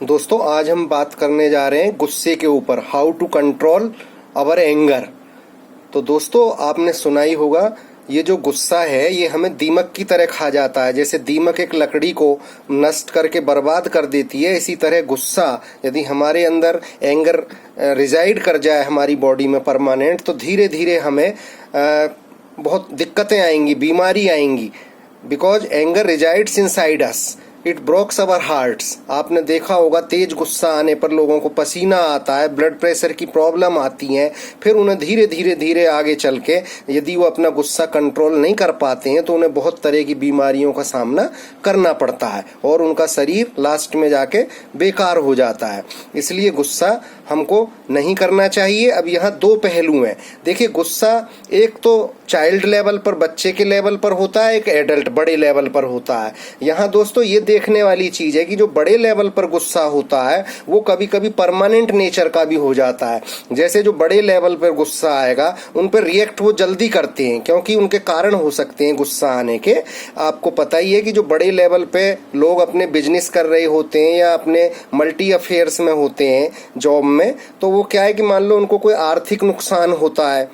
दोस्तों आज हम बात करने जा रहे हैं गुस्से के ऊपर, how to control our anger. तो दोस्तों आपने सुना ही होगा, ये जो गुस्सा है ये हमें दीमक की तरह खा जाता है। जैसे दीमक एक लकड़ी को नष्ट करके बर्बाद कर देती है, इसी तरह गुस्सा यदि हमारे अंदर एंगर रिजाइड कर जाए हमारी बॉडी में परमानेंट, तो धीरे धीरे हमें बहुत दिक्कतें आएंगी, बीमारी आएंगी। Because anger resides inside us, it ब्रोक्स our hearts. आपने देखा होगा तेज गुस्सा आने पर लोगों को पसीना आता है, ब्लड प्रेशर की प्रॉब्लम आती है। फिर उन्हें धीरे धीरे धीरे आगे चल के यदि वो अपना गुस्सा कंट्रोल नहीं कर पाते हैं तो उन्हें बहुत तरह की बीमारियों का सामना करना पड़ता है और उनका शरीर लास्ट में जाके बेकार हो जाता है। इसलिए गुस्सा हमको नहीं करना चाहिए। अब यहाँ दो पहलू हैं। देखिए, गुस्सा एक तो चाइल्ड लेवल पर, बच्चे के लेवल पर होता है, एक एडल्ट बड़े लेवल पर होता है। यहाँ दोस्तों ये देखने वाली चीज है कि जो बड़े लेवल पर गुस्सा होता है वो कभी कभी परमानेंट नेचर का भी हो जाता है। जैसे जो बड़े लेवल पर गुस्सा आएगा उन पर रिएक्ट वो जल्दी करते हैं क्योंकि उनके कारण हो सकते हैं गुस्सा आने के। आपको पता ही है कि जो बड़े लेवल पे लोग अपने बिजनेस कर रहे होते हैं या अपने मल्टी अफेयर्स में होते हैं जॉब में, तो वो क्या है कि मान लो उनको कोई आर्थिक नुकसान होता है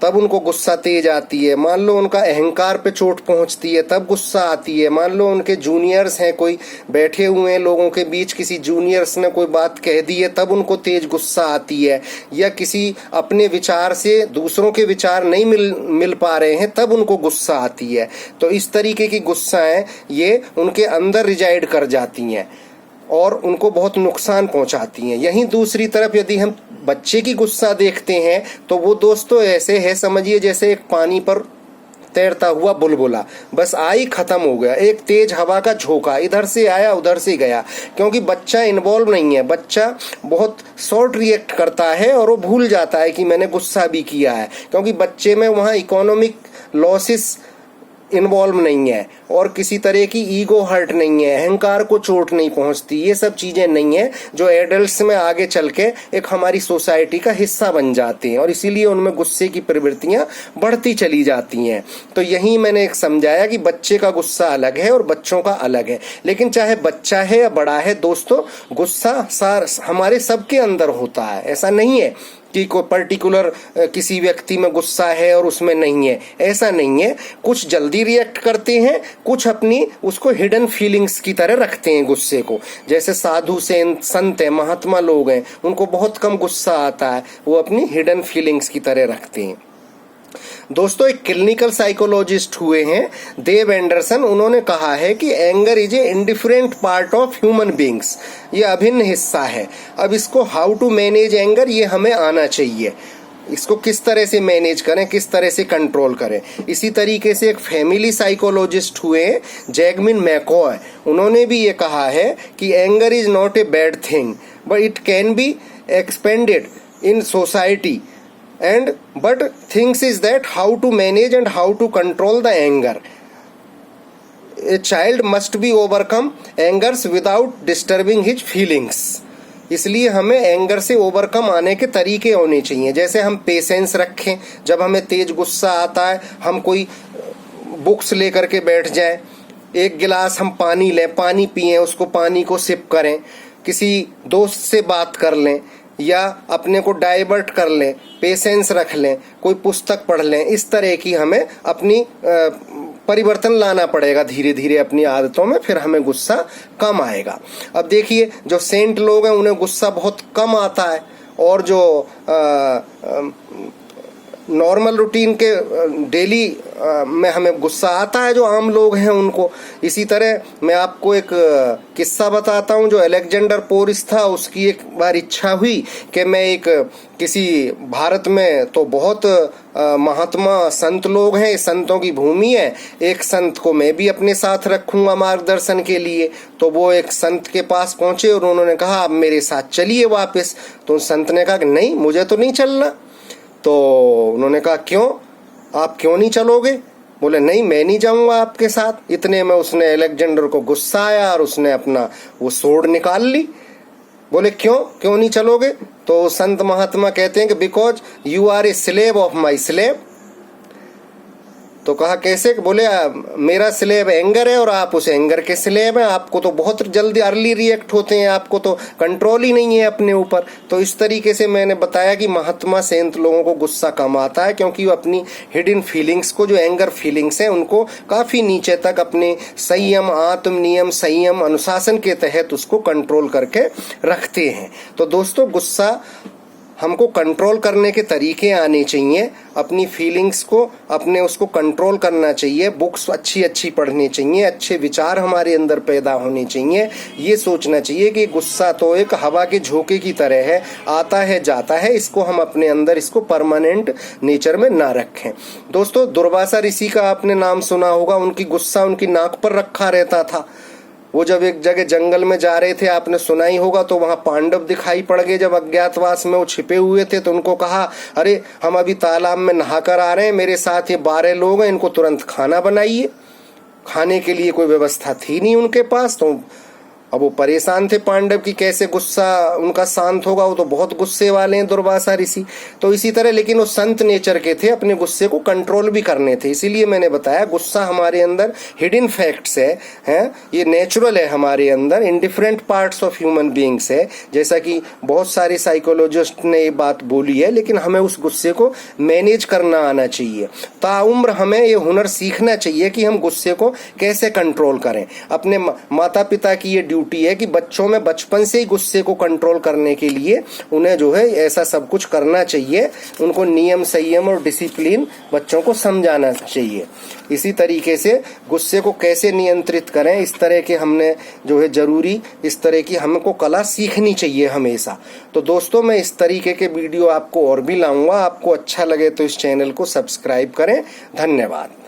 तब उनको गुस्सा तेज आती है। मान लो उनका अहंकार पे चोट पहुंचती है तब गुस्सा आती है। मान लो उनके जूनियर्स हैं, कोई बैठे हुए हैं लोगों के बीच, किसी जूनियर्स ने कोई बात कह दी है तब उनको तेज गुस्सा आती है। या किसी अपने विचार से दूसरों के विचार नहीं मिल पा रहे हैं तब उनको गुस्सा आती है। तो इस तरीके की गुस्साएं ये उनके अंदर रिजाइड कर जाती हैं और उनको बहुत नुकसान पहुंचाती हैं। यहीं दूसरी तरफ यदि हम बच्चे की गुस्सा देखते हैं तो वो दोस्तों ऐसे है, समझिए जैसे एक पानी पर तैरता हुआ बुलबुला, बस आई खत्म हो गया। एक तेज हवा का झोंका, इधर से आया उधर से गया। क्योंकि बच्चा इन्वॉल्व नहीं है, बच्चा बहुत शॉर्ट रिएक्ट करता है और वो भूल जाता है कि मैंने गुस्सा भी किया है। क्योंकि बच्चे में वहाँ इकोनॉमिक लॉसेस इन्वॉल्व नहीं है और किसी तरह की ईगो हर्ट नहीं है, अहंकार को चोट नहीं पहुंचती, ये सब चीजें नहीं है जो एडल्ट्स में आगे चल के एक हमारी सोसाइटी का हिस्सा बन जाते हैं और इसीलिए उनमें गुस्से की प्रवृत्तियां बढ़ती चली जाती हैं। तो यही मैंने एक समझाया कि बच्चे का गुस्सा अलग है और बच्चों का अलग है। लेकिन चाहे बच्चा है या बड़ा है दोस्तों, गुस्सा हमारे सबके अंदर होता है। ऐसा नहीं है कि कोई पर्टिकुलर किसी व्यक्ति में गुस्सा है और उसमें नहीं है, ऐसा नहीं है। कुछ जल्दी रिएक्ट करते हैं, कुछ अपनी उसको हिडन फीलिंग्स की तरह रखते हैं गुस्से को। जैसे साधु संत हैं, महात्मा लोग हैं, उनको बहुत कम गुस्सा आता है, वो अपनी हिडन फीलिंग्स की तरह रखते हैं। दोस्तों एक क्लिनिकल साइकोलॉजिस्ट हुए हैं देव एंडरसन, उन्होंने कहा है कि anger is a indifferent part of human beings, ये अभिन्न हिस्सा है। अब इसको हाउ टू मैनेज एंगर ये हमें आना चाहिए। इसको किस तरह से मैनेज करें, किस तरह से कंट्रोल करें। इसी तरीके से एक फैमिली साइकोलॉजिस्ट हुए जैगमिन मैकॉय, उन्होंने भी ये कहा है कि anger is not a bad thing but it can be expanded in society and but things is that how to manage and how to control the anger. A child must be overcome angers without disturbing his feelings. इसलिए हमें anger से overcome आने के तरीके होने चाहिए। जैसे हम पेशेंस रखें, जब हमें तेज गुस्सा आता है हम कोई बुक्स लेकर के बैठ जाएं, एक गिलास हम पानी लें, पानी पिएं, उसको पानी को सिप करें, किसी दोस्त से बात कर लें या अपने को डाइवर्ट कर लें, पेशेंस रख लें, कोई पुस्तक पढ़ लें। इस तरह की हमें अपनी परिवर्तन लाना पड़ेगा धीरे धीरे अपनी आदतों में, फिर हमें गुस्सा कम आएगा। अब देखिए जो सेंट लोग हैं उन्हें गुस्सा बहुत कम आता है और जो नॉर्मल रूटीन के डेली में हमें गुस्सा आता है जो आम लोग हैं उनको। इसी तरह मैं आपको एक किस्सा बताता हूँ। जो अलेक्जेंडर पोरिस था, उसकी एक बार इच्छा हुई कि मैं एक किसी भारत में तो बहुत महात्मा संत लोग हैं, संतों की भूमि है, एक संत को मैं भी अपने साथ रखूंगा मार्गदर्शन के लिए। तो वो एक संत के पास पहुंचे और उन्होंने कहा आप मेरे साथ चलिए वापस। तो संत ने कहा कि नहीं, मुझे तो नहीं चलना। तो उन्होंने कहा क्यों, आप क्यों नहीं चलोगे? बोले नहीं, मैं नहीं जाऊंगा आपके साथ। इतने में उसने अलेक्जेंडर को गुस्सा आया और उसने अपना वो सोर्ड निकाल ली। बोले क्यों नहीं चलोगे? तो संत महात्मा कहते हैं कि because you are a slave of my slave तो कहा कैसे? बोले मेरा स्लेब एंगर है और आप उस एंगर के स्लेब हैं, आपको तो बहुत जल्दी अर्ली रिएक्ट होते हैं, आपको तो कंट्रोल ही नहीं है अपने ऊपर। तो इस तरीके से मैंने बताया कि महात्मा सेंत लोगों को गुस्सा कम आता है, क्योंकि वो अपनी हिडन फीलिंग्स को, जो एंगर फीलिंग्स हैं, उनको काफी नीचे तक अपने संयम, आत्म नियम, संयम, अनुशासन के तहत उसको कंट्रोल करके रखते हैं। तो दोस्तों, गुस्सा हमको कंट्रोल करने के तरीके आने चाहिए, अपनी फीलिंग्स को, अपने उसको कंट्रोल करना चाहिए, बुक्स अच्छी अच्छी पढ़नी चाहिए, अच्छे विचार हमारे अंदर पैदा होने चाहिए। ये सोचना चाहिए कि गुस्सा तो एक हवा के झोंके की तरह है, आता है जाता है, इसको हम अपने अंदर, इसको परमानेंट नेचर में ना रखें। दोस्तों, दुर्वासा ऋषि का आपने नाम सुना होगा, उनकी गुस्सा उनकी नाक पर रखा रहता था। वो जब एक जगह जंगल में जा रहे थे, आपने सुना ही होगा, तो वहां पांडव दिखाई पड़ गए। जब अज्ञातवास में वो छिपे हुए थे तो उनको कहा, अरे हम अभी तालाब में नहाकर आ रहे हैं, मेरे साथ ये 12 लोग हैं, इनको तुरंत खाना बनाइए। खाने के लिए कोई व्यवस्था थी नहीं उनके पास। तो अब वो परेशान थे पांडव की कैसे गुस्सा उनका शांत होगा, वो तो बहुत गुस्से वाले हैं दुर्वासा ऋषि। तो इसी तरह, लेकिन वो संत नेचर के थे, अपने गुस्से को कंट्रोल भी करने थे। इसीलिए मैंने बताया गुस्सा हमारे अंदर हिडन फैक्ट्स है, ये नेचुरल है हमारे अंदर, in different parts of human beings है, जैसा कि बहुत सारे साइकोलॉजिस्ट ने ये बात बोली है। लेकिन हमें उस गुस्से को मैनेज करना आना चाहिए। ताउम्र हमें ये हुनर सीखना चाहिए कि हम गुस्से को कैसे कंट्रोल करें। अपने माता पिता की ये ड्यूटी है कि बच्चों में बचपन से ही गुस्से को कंट्रोल करने के लिए उन्हें जो है ऐसा सब कुछ करना चाहिए। उनको नियम, संयम और डिसिप्लिन बच्चों को समझाना चाहिए। इसी तरीके से गुस्से को कैसे नियंत्रित करें, इस तरह के हमने जो है जरूरी, इस तरह की हमको कला सीखनी चाहिए हमेशा। तो दोस्तों, मैं इस तरीके के वीडियो आपको और भी लाऊंगा। आपको अच्छा लगे तो इस चैनल को सब्सक्राइब करें। धन्यवाद।